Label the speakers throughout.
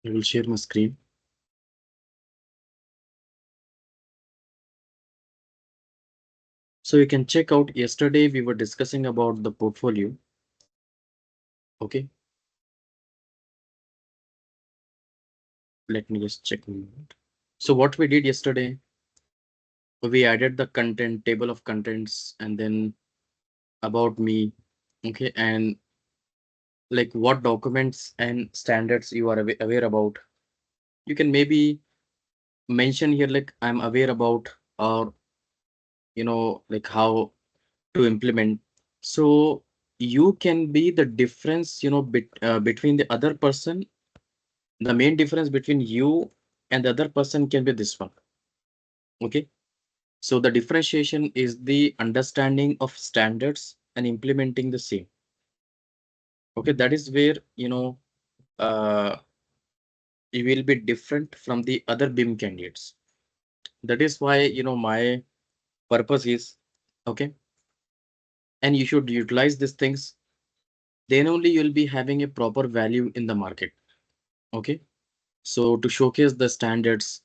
Speaker 1: I will share my screen. So you can check out yesterday we were discussing about the portfolio. Okay. Let me just check. So what we did yesterday, we added the content table of contents and then about me. Okay. And like what documents and standards you are aware about. You can maybe mention here like I'm aware about, or like how to implement. So you can be the difference between the other person. The main difference between you and the other person can be this one. Okay. So the differentiation is the understanding of standards and implementing the same. Okay. That is where uh, you will be different from the other BIM candidates. That is why my purpose is, okay, and you should utilize these things. Then only you'll be having a proper value in the market. Okay. So to showcase the standards,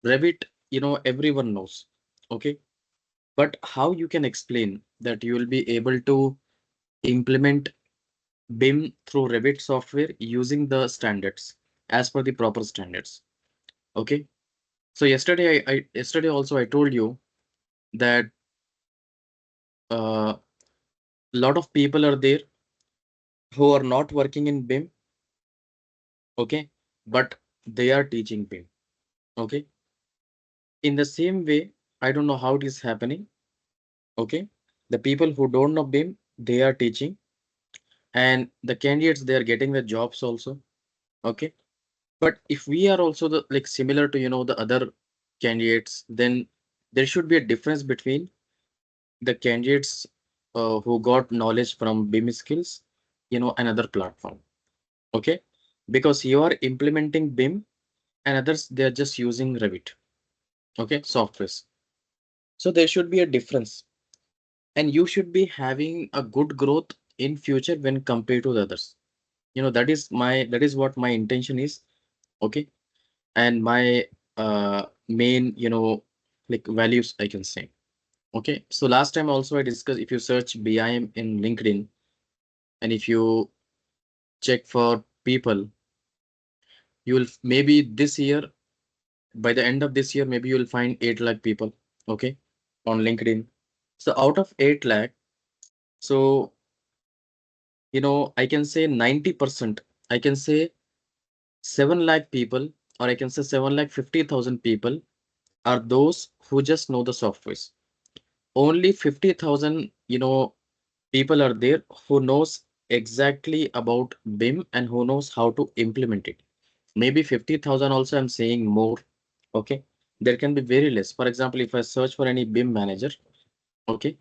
Speaker 1: Revit, everyone knows. Okay. But how you can explain that you will be able to implement BIM through Revit software using the standards as per the proper standards. Okay. So yesterday also I told you that a lot of people are there who are not working in BIM. Okay. But they are teaching BIM. Okay. In the same way, I don't know how it is happening. Okay. The people who don't know BIM, they are teaching, and the candidates, they are getting the jobs also. Okay. But if we are also the like similar to the other candidates, then there should be a difference between the candidates who got knowledge from BIM skills, another platform. Okay. Because you are implementing BIM and others, they are just using Revit. Okay. Softwares. So there should be a difference, and you should be having a good growth in future when compared to the others. That is what my intention is. Okay. And my main like values, I can say. Okay. So last time also I discussed, if you search BIM in LinkedIn and if you check for people, you will maybe this year, by the end of this year, maybe you will find 8 lakh people. Okay. On LinkedIn. So out of 8 lakh, so I can say 90%, I can say 7 lakh people, or I can say 7 lakh 50,000 people are those who just know the softwares. Only 50,000, people are there who knows exactly about BIM and who knows how to implement it. Maybe 50,000 also I'm saying more. Okay. There can be very less. For example, if I search for any BIM manager, okay,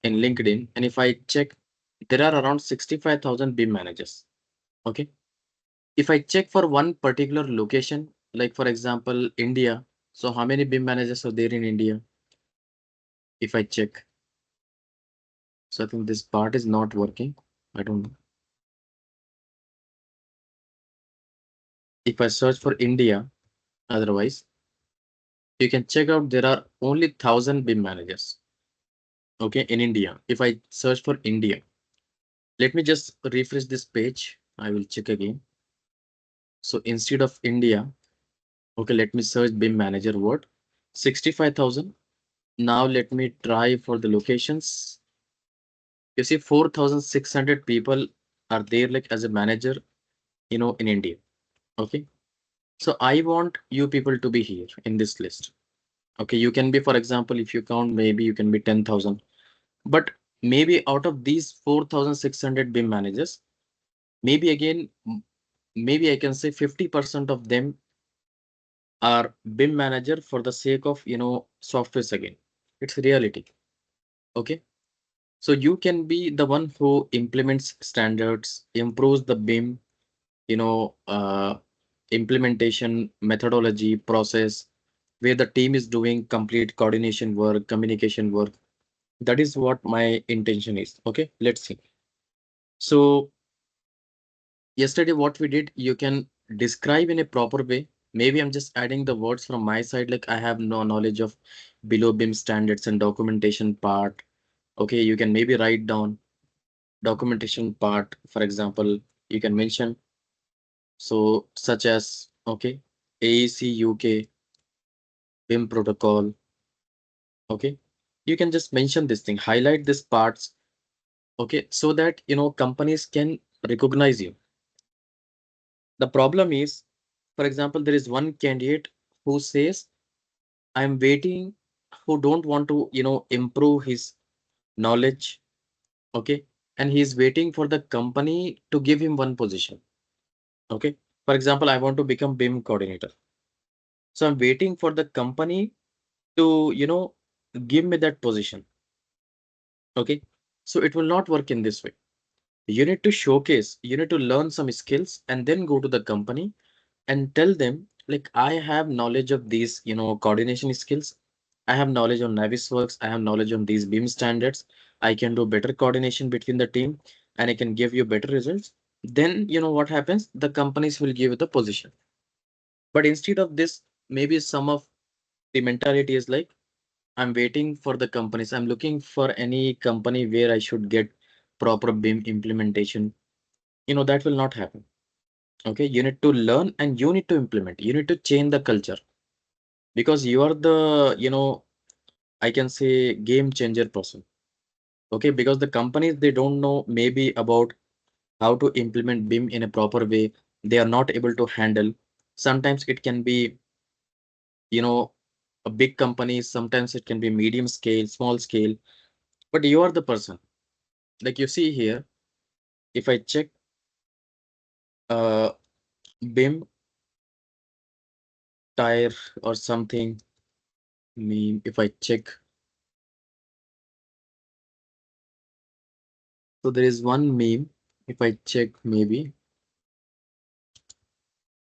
Speaker 1: in LinkedIn, and if I check, there are around 65,000 BIM managers. Okay. If I check for one particular location, like for example, India, so how many BIM managers are there in India? If I check, so I think this part is not working. I don't know. If I search for India, otherwise, you can check out there are only 1,000 BIM managers. Okay, in India. If I search for India, let me just refresh this page. I will check again. So instead of India, okay, let me search BIM manager word 65,000. Now let me try for the locations. You see 4,600 people are there like as a manager, in India. Okay. So I want you people to be here in this list. Okay. You can be, for example, if you count, maybe you can be 10,000, but maybe out of these 4,600 BIM managers, maybe again, maybe I can say 50% of them are BIM manager for the sake of, softwares again. It's reality. Okay. So you can be the one who implements standards, improves the BIM, you know, uh, implementation methodology process, where the team is doing complete coordination work, communication work. That is what my intention is. Okay, let's see. So yesterday, what we did, you can describe in a proper way. Maybe I'm just adding the words from my side, like I have no knowledge of below BIM standards and documentation part. Okay, you can maybe write down documentation part. For example, you can mention so such as okay, AEC UK BIM protocol. Okay, you can just mention this thing, highlight these parts. Okay, so that companies can recognize you. The problem is, for example, there is one candidate who says, I'm waiting, who don't want to, improve his knowledge. Okay. And he's waiting for the company to give him one position. Okay. For example, I want to become BIM coordinator. So I'm waiting for the company to, give me that position. Okay. So it will not work in this way. You need to showcase, you need to learn some skills and then go to the company and tell them, like, I have knowledge of these, coordination skills. I have knowledge on Navisworks. I have knowledge on these BIM standards. I can do better coordination between the team and I can give you better results. Then, what happens? The companies will give you the position. But instead of this, maybe some of the mentality is like, I'm waiting for the companies. I'm looking for any company where I should get proper BIM implementation. That will not happen. Okay. You need to learn and you need to implement. You need to change the culture because you are the, I can say game changer person. Okay, because the companies they don't know maybe about how to implement BIM in a proper way. They are not able to handle. Sometimes it can be, you know, a big company, sometimes it can be medium scale, small scale, but you are the person. Like you see here, if I check uh BIM tire or something, meme, if I check, so there is one meme, if I check maybe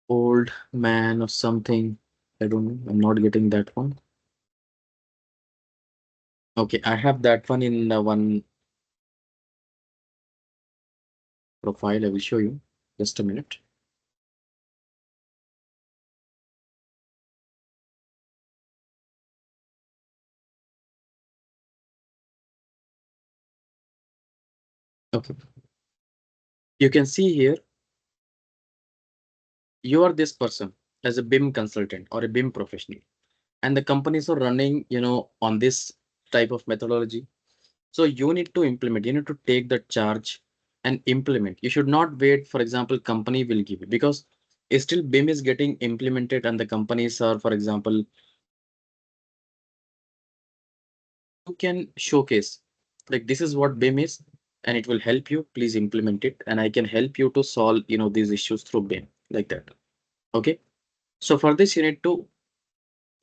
Speaker 1: old man or something. I don't know. I'm not getting that one. Okay, I have that one in one profile. I will show you. Just a minute. Okay. You can see here, you are this person as a BIM consultant or a BIM professional, and the companies are running, on this type of methodology. So you need to implement, you need to take the charge and implement. You should not wait, for example, company will give you because still BIM is getting implemented and the companies are, for example, you can showcase like this is what BIM is and it will help you. Please implement it and I can help you to solve, these issues through BIM like that. Okay. So for this, you need to,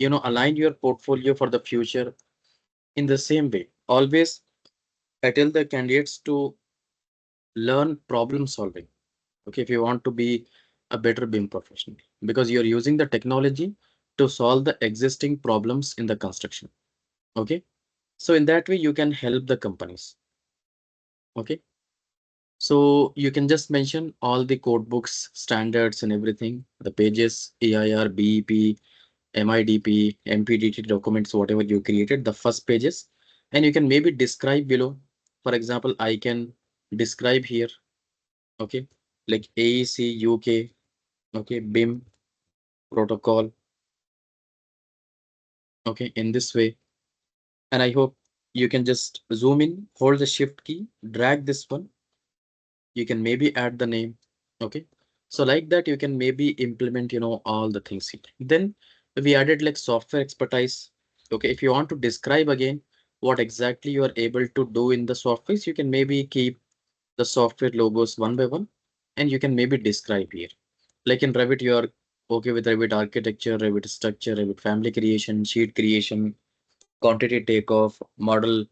Speaker 1: align your portfolio for the future in the same way. Always I tell the candidates to learn problem solving. Okay. If you want to be a better BIM professional because you're using the technology to solve the existing problems in the construction. Okay. So in that way, you can help the companies. Okay. So you can just mention all the code books, standards and everything, the pages, AIR, BEP, MIDP, MPDT documents, whatever you created, the first pages, and you can maybe describe below. For example, I can describe here, okay, like AEC UK, okay, BIM protocol, okay, in this way. And I hope you can just zoom in, hold the shift key, drag this one. You can maybe add the name. Okay. So like that, you can maybe implement, all the things here. Then we added like software expertise. Okay. If you want to describe again what exactly you are able to do in the softwares, you can maybe keep the software logos one by one and you can maybe describe here. Like in Revit, you are okay with Revit architecture, Revit structure, Revit family creation, sheet creation, quantity takeoff, model,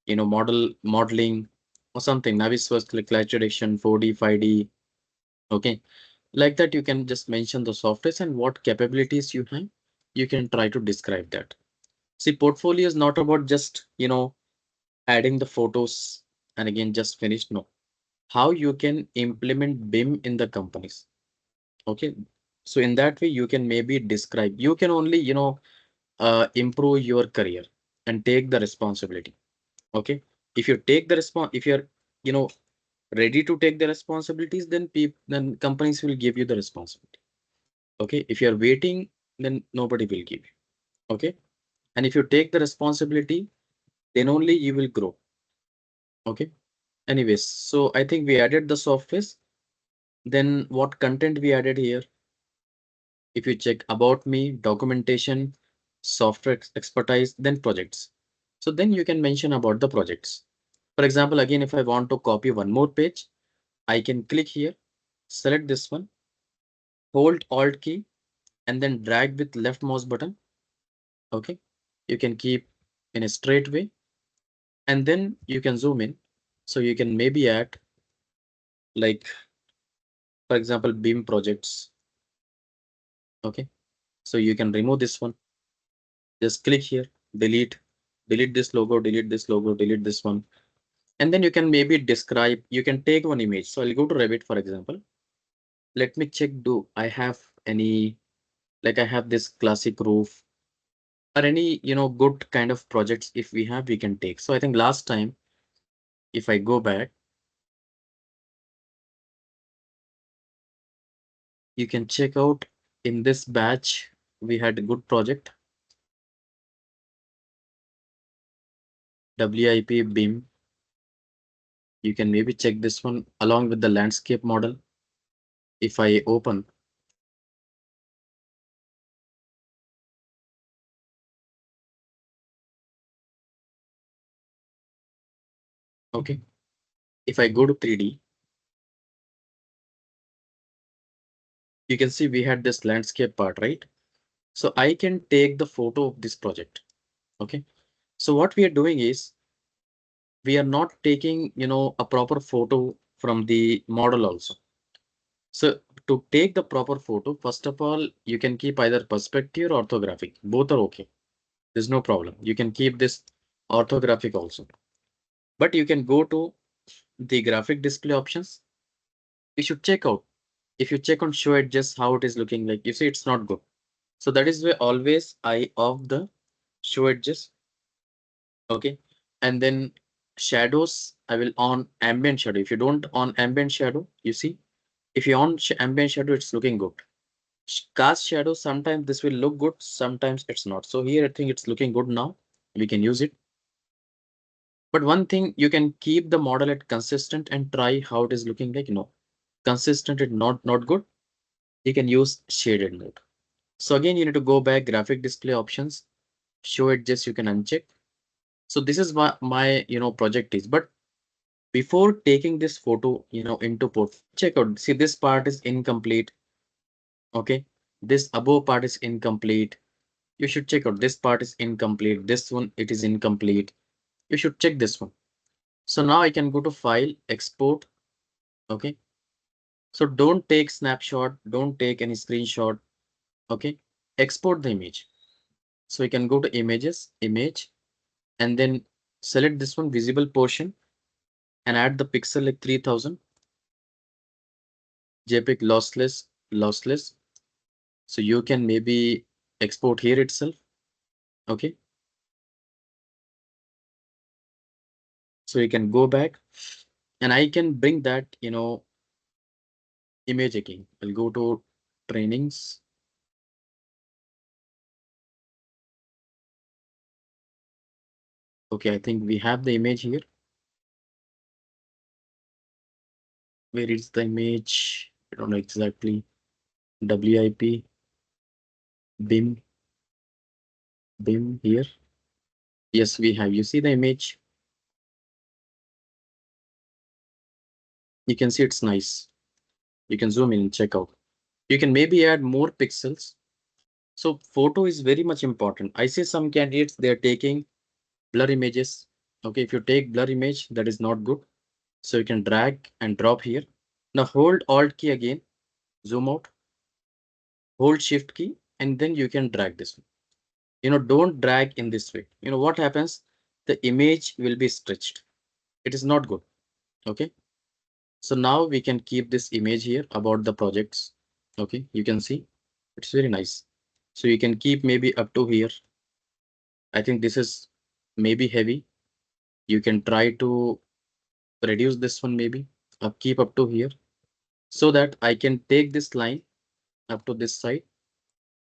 Speaker 1: model modeling or something. Navisworks like class direction, 4D, 5D. Okay. Like that, you can just mention the softwares and what capabilities you have. You can try to describe that. See, portfolio is not about just, adding the photos and again just finish. No. How you can implement BIM in the companies. Okay. So in that way, you can maybe describe, you can only, improve your career and take the responsibility. Okay. If you take the if you're, you know, ready to take the responsibilities, then then companies will give you the responsibility. Okay. If you're waiting, then nobody will give you. Okay. And if you take the responsibility, then only you will grow. Okay. Anyways, so I think we added the softwares. Then what content we added here? If you check about me, documentation, software expertise, then projects. So then you can mention about the projects. For example, again, if I want to copy one more page, I can click here, select this one, hold Alt key, and then drag with left mouse button. Okay. You can keep in a straight way, and then you can zoom in. So you can maybe add, like, for example, BIM projects. Okay. So you can remove this one. Just click here, delete, delete this logo, delete this logo, delete this one. And then you can maybe describe, you can take one image. So I'll go to Revit, for example. Let me check, do I have any, like I have this classic roof or any, good kind of projects. If we have, we can take. So I think last time, if I go back, you can check out in this batch, we had a good project, WIP BIM. You can maybe check this one along with the landscape model. If I open, okay. If I go to 3D, you can see we had this landscape part, right? So I can take the photo of this project. Okay. So what we are doing is we are not taking, a proper photo from the model also. So to take the proper photo, first of all, you can keep either perspective or orthographic. Both are okay. There's no problem. You can keep this orthographic also. But you can go to the graphic display options. You should check out. If you check on show it just how it is looking like, you see it's not good. So that is why always I off the show edges. Okay. And then shadows, I will on ambient shadow. If you don't on ambient shadow, you see, if you on ambient shadow, it's looking good. Cast shadow, sometimes this will look good, sometimes it's not. So here I think it's looking good now. We can use it. But one thing, you can keep the model at consistent and try how it is looking like. Consistent and not good. You can use shaded mode. So again, you need to go back graphic display options, show edges, you can uncheck. So this is what my, project is. But before taking this photo, into portfolio, check out, see this part is incomplete. Okay. This above part is incomplete. You should check out this part is incomplete. This one, it is incomplete. You should check this one. So now I can go to file, export. Okay. So don't take snapshot. Don't take any screenshot. Okay. Export the image. So you can go to images, image, and then select this one visible portion and add the pixel like 3000. JPEG lossless, lossless. So you can maybe export here itself. Okay. So you can go back and I can bring that, image again. I'll go to trainings. Okay, I think we have the image here. Where is the image? I don't know exactly. WIP, BIM, BIM here. Yes, we have. You see the image? You can see it's nice. You can zoom in and check out. You can maybe add more pixels. So photo is very much important. I see some candidates, they're taking blur images. Okay, if you take blur image, that is not good. So you can drag and drop here. Now hold Alt key again, zoom out, hold Shift key, and then you can drag this one. Don't drag in this way. What happens? The image will be stretched. It is not good. Okay. So now we can keep this image here about the projects. Okay, you can see it's very nice. So you can keep maybe up to here. I think this is maybe heavy. You can try to reduce this one maybe keep up to here, so that I can take this line up to this side,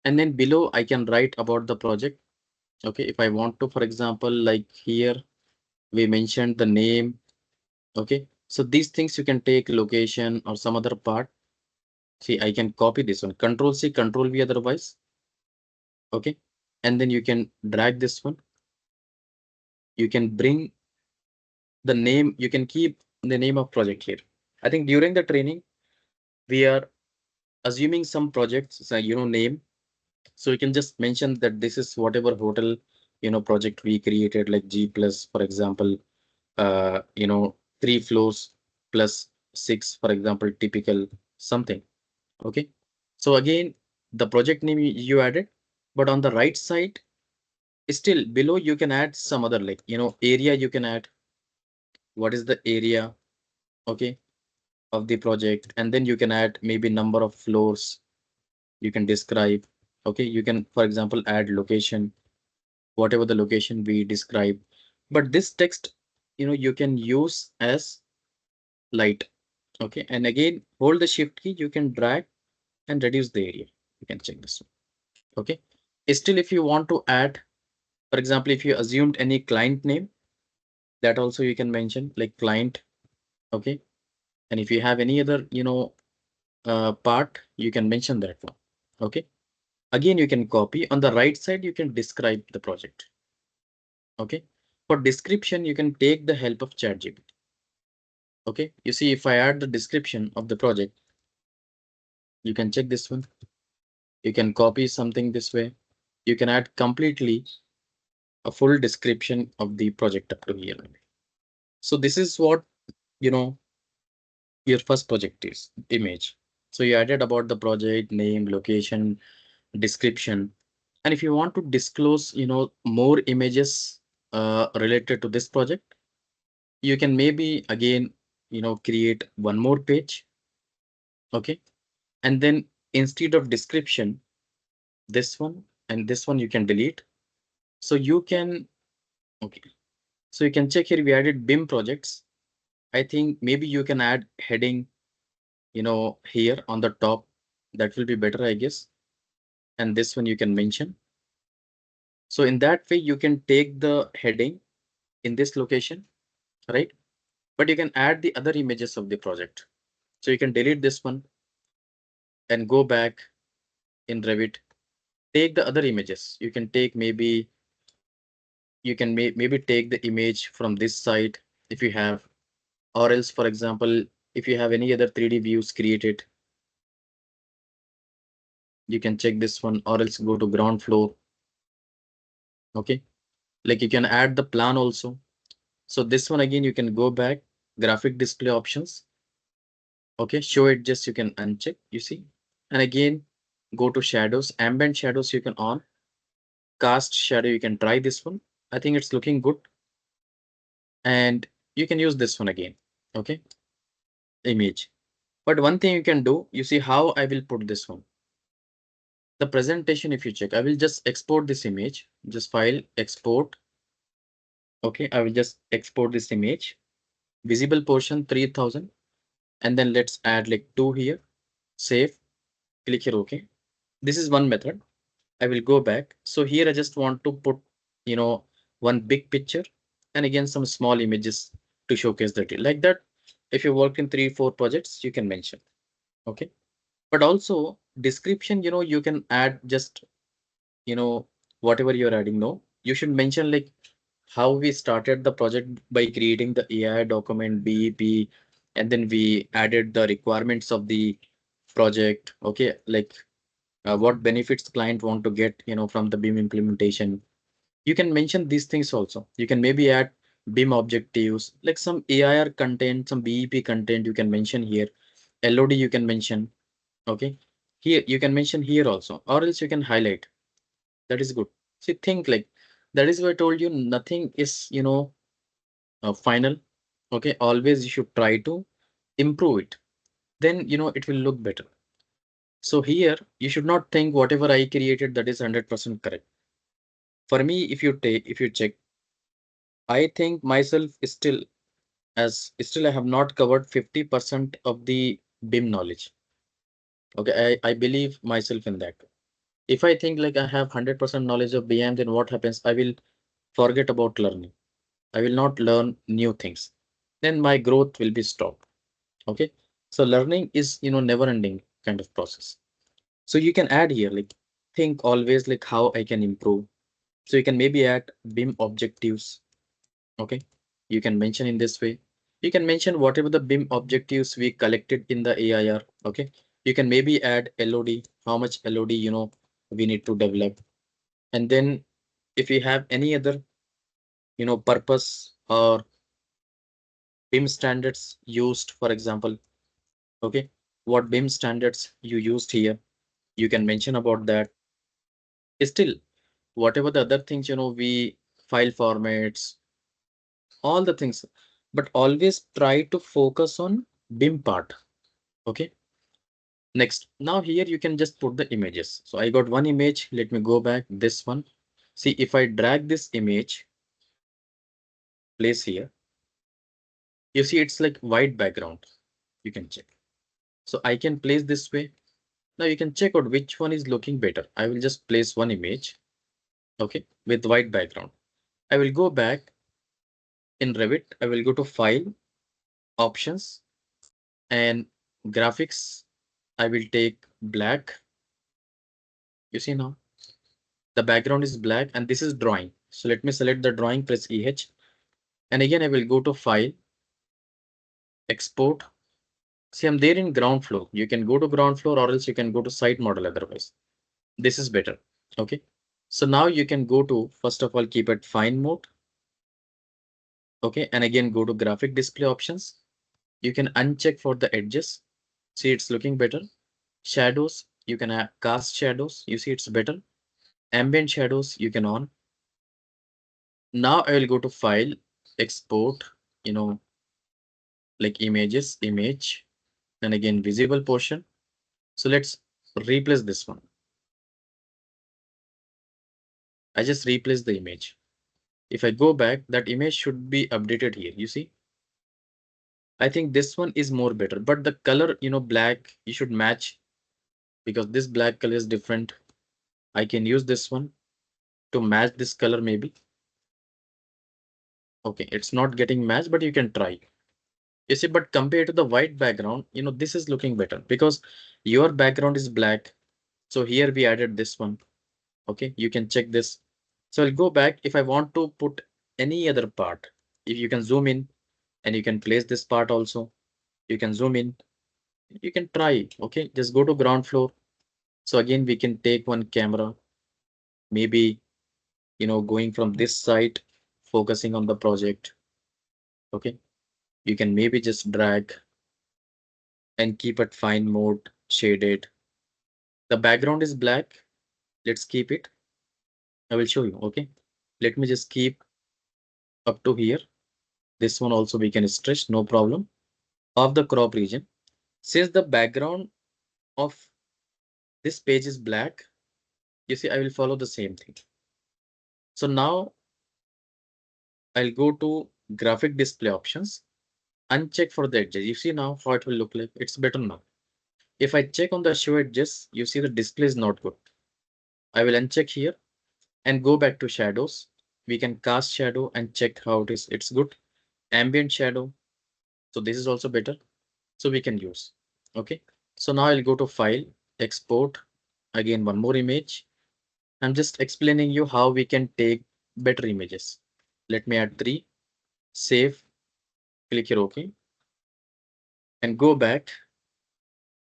Speaker 1: and then below I can write about the project. Okay, if I want to, for example, like here we mentioned the name. Okay, so these things you can take location or some other part. See, I can copy this one, control C, control V otherwise. Okay, and then you can drag this one. You can bring the name, you can keep the name of project here. I think during the training we are assuming some projects, name. So you can just mention that this is whatever hotel, project we created, like G plus, for example, 3 floors plus 6, for example, typical something. Okay. So again, the project name you added, but on the right side, still below you can add some other, like, area you can add. What is the area? Okay. Of the project. And then you can add maybe number of floors you can describe. Okay. You can, for example, add location, whatever the location we describe. But this text, you can use as light. Okay, and again hold the shift key, you can drag and reduce the area. You can check this one. Okay, still if you want to add, for example, if you assumed any client name, that also you can mention, like client. Okay, and if you have any other part, you can mention that one. Okay, again you can copy. On the right side you can describe the project. Okay, for description you can take the help of ChatGPT. Okay, you see, if I add the description of the project, you can check this one. You can copy something this way. You can add completely a full description of the project up to here. So this is what, you know, your first project is image. So you added about the project name, location, description. And if you want to disclose, more images related to this project, you can maybe again, create one more page. Okay. And then instead of description, this one and this one you can delete. So you can, okay. So you can check here, we added BIM projects. I think maybe you can add heading, here on the top. That will be better, I guess. And this one you can mention. So in that way, you can take the heading in this location, right? But you can add the other images of the project. So you can delete this one and go back in Revit. Take the other images. You can take maybe, you can maybe take the image from this side if you have, or else, for example, if you have any other 3D views created, you can check this one, or else go to ground floor. Okay, like you can add the plan also. So this one again, you can go back, graphic display options. Okay, show it, just you can uncheck, you see. And again, go to shadows, ambient shadows you can on, cast shadow, you can try this one. I think it's looking good. And you can use this one again. Okay, image. But one thing you can do, you see how I will put this one. The presentation, if you check, I will just export this image, just file, export. Okay, I will just export this image, visible portion 3000, and then let's add like 2 here, save, click here. Okay, this is one method. I will go back. So here I just want to put, one big picture and again some small images to showcase the detail like that. If you work in 3 4 projects, you can mention. Okay, but also description, you can add just, whatever you're adding. No, you should mention like how we started the project by creating the AI document BEP, and then we added the requirements of the project. Okay, like what benefits client want to get, from the BIM implementation. You can mention these things also. You can maybe add BIM objectives, like some AIR content, some BEP content you can mention here. LOD you can mention. Okay, here you can mention here also, or else you can highlight. That is good. See, think like that is why I told you nothing is, final. Okay, always you should try to improve it. Then, it will look better. So here you should not think whatever I created that is 100% correct. For me, if you check, I think myself is still I have not covered 50% of the BIM knowledge. Okay, I believe myself in that. If I think like I have 100% knowledge of BIM, then what happens? I will forget about learning. I will not learn new things. Then my growth will be stopped. Okay. So learning is, never ending kind of process. So you can add here, like think always like how I can improve. So you can maybe add BIM objectives. Okay. You can mention in this way. You can mention whatever the BIM objectives we collected in the AIR. Okay. You can maybe add LOD, how much LOD, we need to develop. And then if you have any other, purpose or BIM standards used, for example, okay, what BIM standards you used here, you can mention about that. Still, whatever the other things, we file formats, all the things, but always try to focus on BIM part. Okay. Next, now here you can just put the images. So I got one image. Let me go back this one. See, if I drag this image, place here, you see it's like white background. You can check. So I can place this way. Now you can check out which one is looking better. I will just place one image, okay, with white background. I will go back in Revit. I will go to File, Options, and Graphics. I will take black. You see now the background is black and this is drawing. So let me select the drawing, press EH. And again, I will go to File, Export. See, I'm there in ground floor. You can go to ground floor or else you can go to site model otherwise. This is better. Okay. So now you can go to, first of all, keep it fine mode. Okay. And again, go to graphic display options. You can uncheck for the edges. See, it's looking better. Shadows, you can cast shadows. You see, it's better. Ambient shadows, you can on. Now I will go to file, export, like images, image, and again, visible portion. So let's replace this one. I just replace the image. If I go back, that image should be updated here. You see, I think this one is more better, but the color, black, you should match because this black color is different. I can use this one to match this color maybe. Okay, it's not getting matched, but you can try. You see, but compared to the white background, this is looking better because your background is black. So here we added this one. Okay, you can check this. So I'll go back if I want to put any other part. If you can zoom in and you can place this part also, you can zoom in, you can try. Okay, just go to ground floor. So again, we can take one camera, maybe, going from this side, focusing on the project. Okay, you can maybe just drag and keep it fine mode, shaded. The background is black. Let's keep it. I will show you. Okay, let me just keep up to here. This one also we can stretch, no problem. Of the crop region, since the background of this page is black, you see, I will follow the same thing. So now I'll go to graphic display options, uncheck for the edges. You see now how it will look like. It's better now. If I check on the show edges, you see the display is not good. I will uncheck here and go back to shadows. We can cast shadow and check how it is. It's good. Ambient shadow. So this is also better. So we can use. Okay. So now I'll go to file, export. Again, one more image. I'm just explaining you how we can take better images. Let me add 3, save, click here OK, and go back.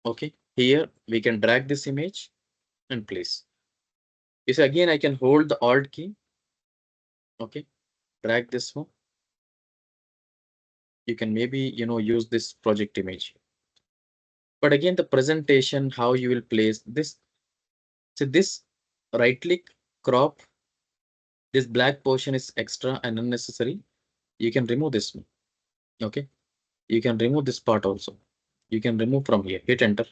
Speaker 1: Okay, here we can drag this image and place. You see, again, I can hold the Alt key. Okay, drag this one. You can maybe, use this project image. But again, the presentation, how you will place this. So this right click, crop, this black portion is extra and unnecessary. You can remove this one. Okay, you can remove this part also. You can remove from here, hit enter.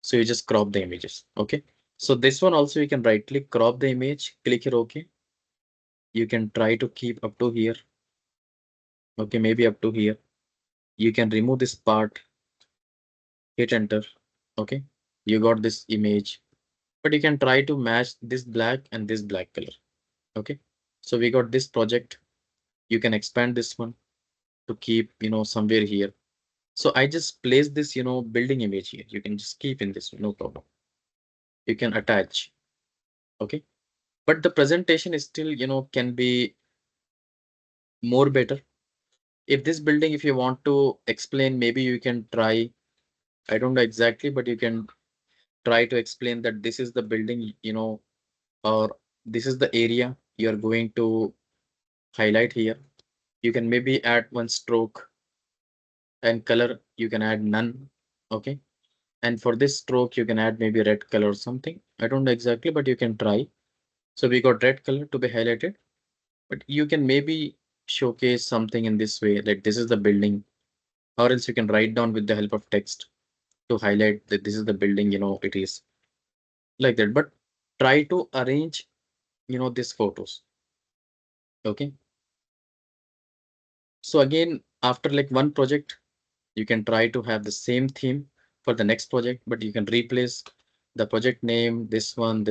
Speaker 1: So you just crop the images. Okay. So this one also you can right click, crop the image, click here. Okay. You can try to keep up to here. Okay. Maybe up to here. You can remove this part, hit enter. Okay. You got this image, but you can try to match this black and this black color. Okay. So we got this project. You can expand this one to keep, somewhere here. So I just place this, building image here. You can just keep in this, no problem. You can attach. Okay. But the presentation is still, can be more better. If this building, if you want to explain, maybe you can try, I don't know exactly, but you can try to explain that this is the building, or this is the area you're going to highlight here. You can maybe add one stroke, and color, you can add none. Okay. And for this stroke, you can add maybe red color or something. I don't know exactly, but you can try. So we got red color to be highlighted, but you can maybe showcase something in this way, like this is the building, or else you can write down with the help of text to highlight that this is the building, it is like that. But try to arrange, these photos. Okay. So again, after like one project, you can try to have the same theme for the next project, but you can replace the project name, this one,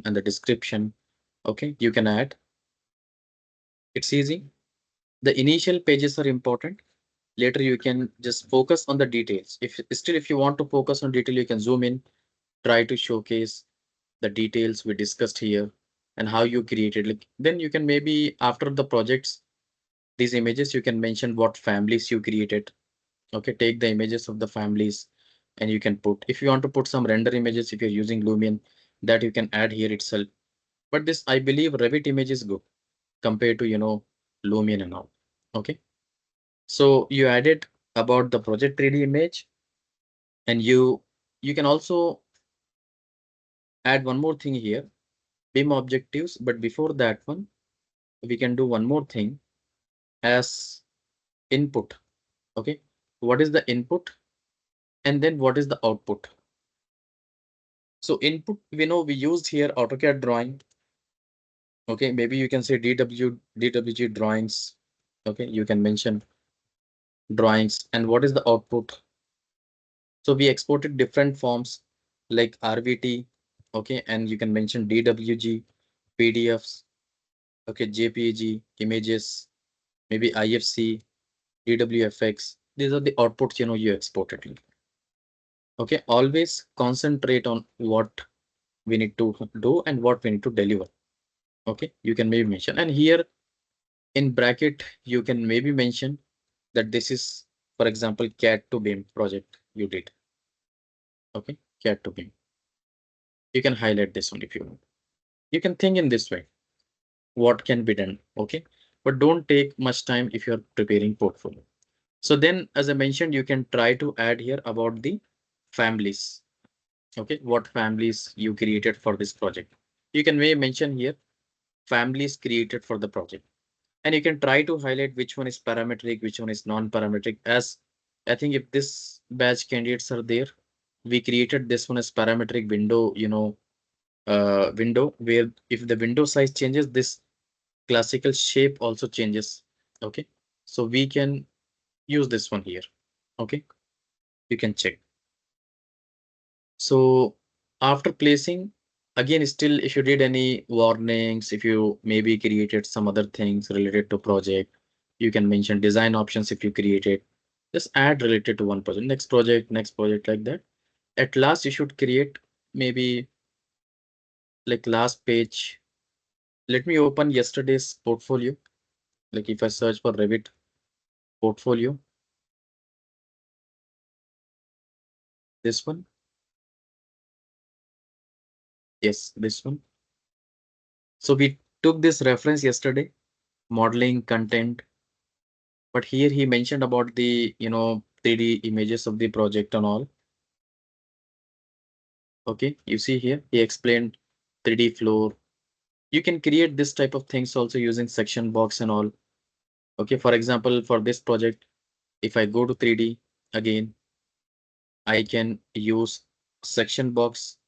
Speaker 1: and the description. Okay. You can add. It's easy. The initial pages are important. Later, you can just focus on the details. If you want to focus on detail, you can zoom in, try to showcase the details we discussed here and how you created. Like then you can maybe after the projects, these images, you can mention what families you created. Okay, take the images of the families and you can put, if you want to put some render images, if you're using Lumion, that you can add here itself. But this, I believe Revit image is good compared to, Lumion and all. Okay. So you added about the project 3D image, and you can also add one more thing here, BIM objectives. But before that one, we can do one more thing as input. Okay. What is the input? And then what is the output? So input, we know we used here AutoCAD drawing. Okay. Maybe you can say DWG drawings. Okay. You can mention drawings. And what is the output? So we exported different forms like RVT. Okay. And you can mention DWG, PDFs. Okay. JPEG, images, maybe IFC, DWFX. These are the outputs, you exported. Okay. Always concentrate on what we need to do and what we need to deliver. Okay. You can maybe mention, and here in bracket, you can maybe mention that this is, for example, CAD to BIM project you did. Okay. CAD to BIM. You can highlight this one if you want. You can think in this way, what can be done. Okay. But don't take much time if you're preparing portfolio. So then, as I mentioned, you can try to add here about the families. Okay. What families you created for this project. You can maybe mention here families created for the project. And you can try to highlight which one is parametric, which one is non-parametric. As I think if this batch candidates are there, we created this one as parametric window, window where if the window size changes, this classical shape also changes. Okay. So we can use this one here. Okay. You can check. So after placing, again, still, if you did any warnings, if you maybe created some other things related to project, you can mention design options if you created. Just add related to one project, next project like that. At last, you should create maybe like last page. Let me open yesterday's portfolio. Like if I search for Revit portfolio, this one. Yes, this one. So we took this reference yesterday, modeling content. But here he mentioned about the, 3D images of the project and all. Okay, you see here, he explained 3D floor. You can create this type of things also using section box and all. Okay, for example, for this project, if I go to 3D again, I can use section box.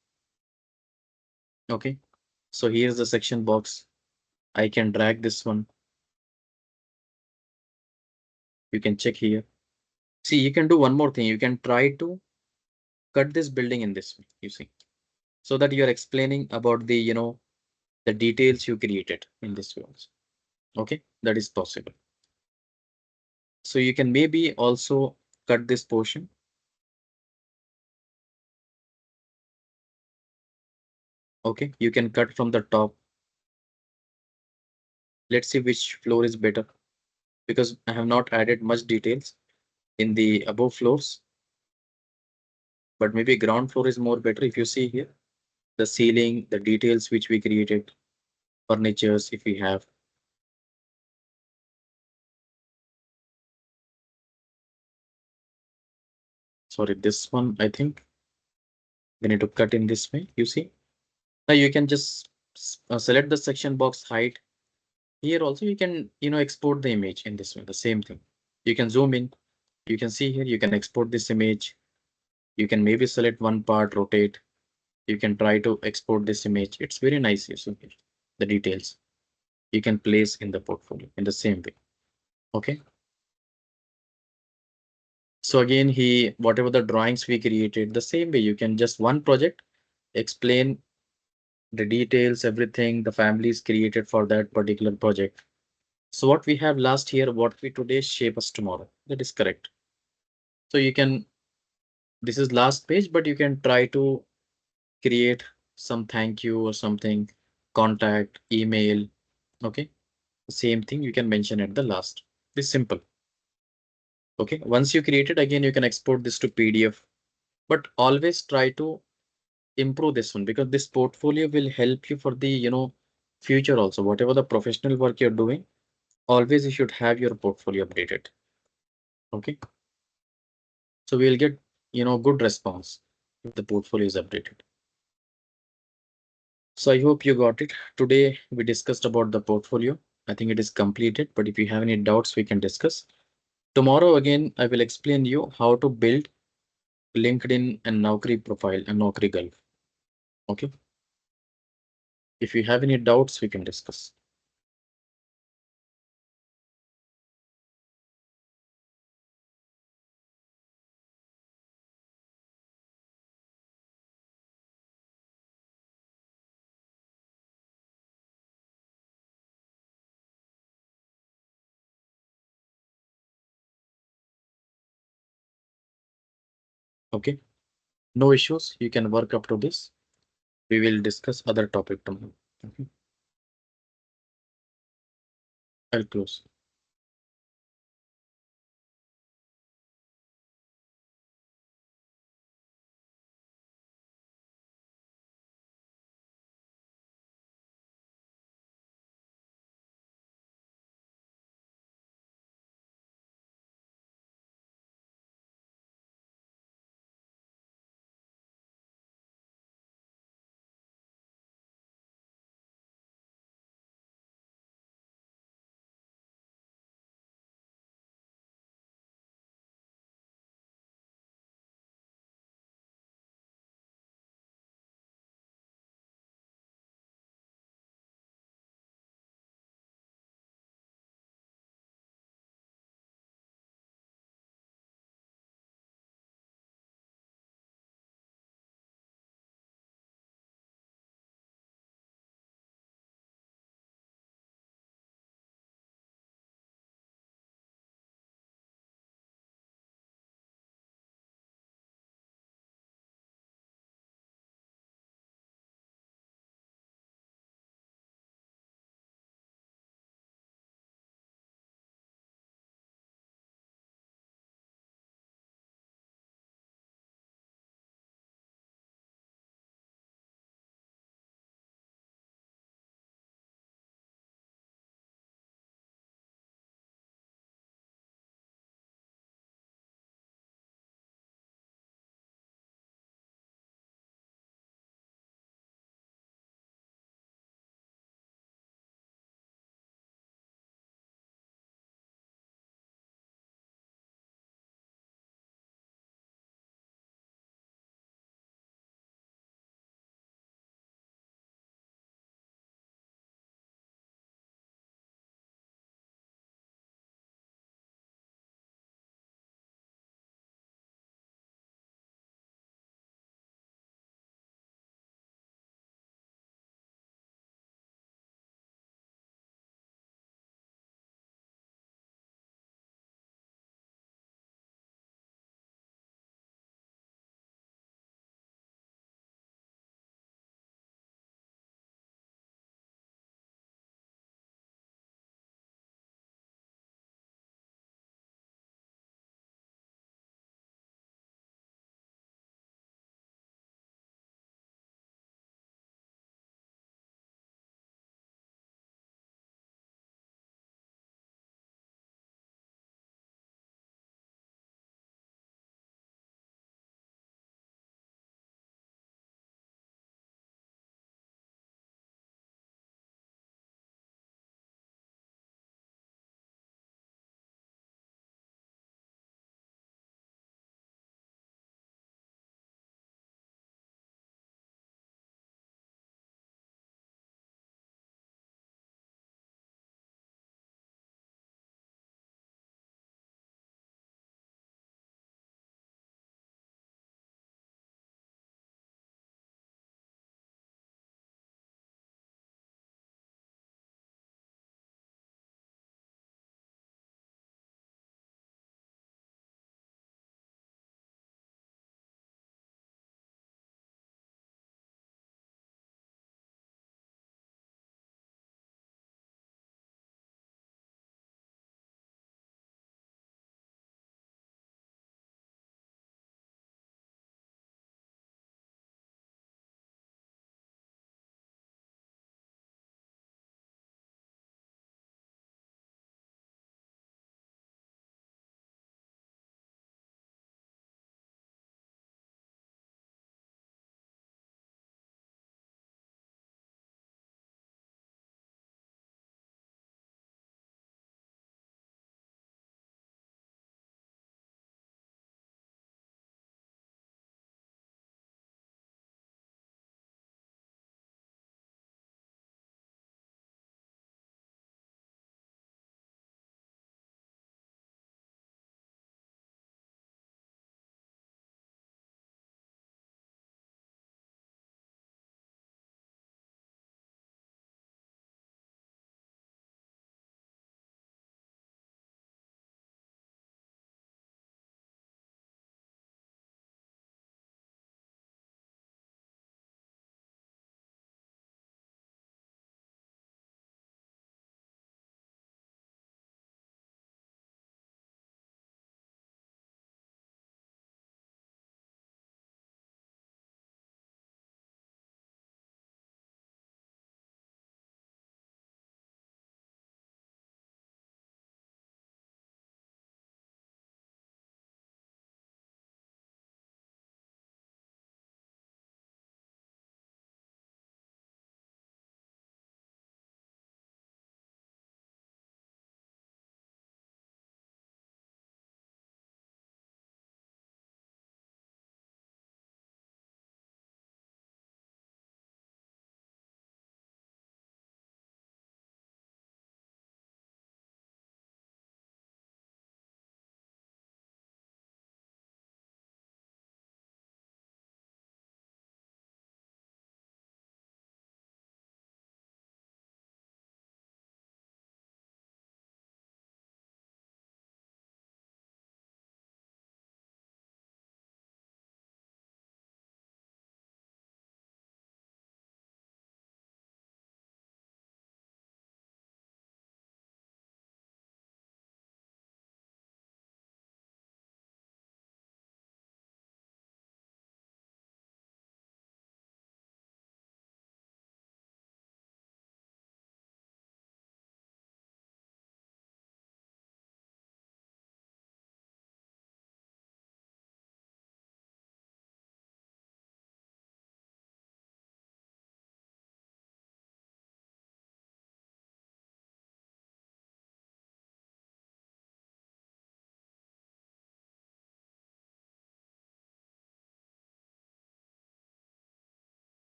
Speaker 1: Okay, so here's the section box. I can drag this one. You can check here. See, you can do one more thing. You can try to cut this building in this way, you see, so that you're explaining about the, the details you created in this way also. Okay, that is possible. So you can maybe also cut this portion. Okay, you can cut from the top. Let's see which floor is better, because I have not added much details in the above floors, but maybe ground floor is more better. If you see here, the ceiling, the details which we created, furnitures, if we have. Sorry, this one, I think we need to cut in this way, you see. Now you can just select the section box height. Here also you can, export the image in this way, the same thing. You can zoom in. You can see here, you can export this image. You can maybe select one part, rotate. You can try to export this image. It's very nice. You see here, the details you can place in the portfolio in the same way. Okay. So again, whatever the drawings we created, the same way you can just one project, explain the details, everything, the families created for that particular project. So what we have last year, what we today shape us tomorrow. That is correct. So you can, this is last page, but you can try to create some thank you or something, contact, email. Okay. Same thing you can mention at the last. This simple. Okay. Once you create it, again, you can export this to PDF, but always try to improve this one, because this portfolio will help you for the, future also. Whatever the professional work you're doing, always you should have your portfolio updated. Okay. So we'll get, good response if the portfolio is updated. So I hope you got it. Today we discussed about the portfolio. I think it is completed, but if you have any doubts, we can discuss. Tomorrow again, I will explain you how to build LinkedIn and Naukri profile and Naukri Gulf. Okay. If you have any doubts, we can discuss. Okay. No issues. You can work up to this. We will discuss other topic tomorrow. Okay. I'll close.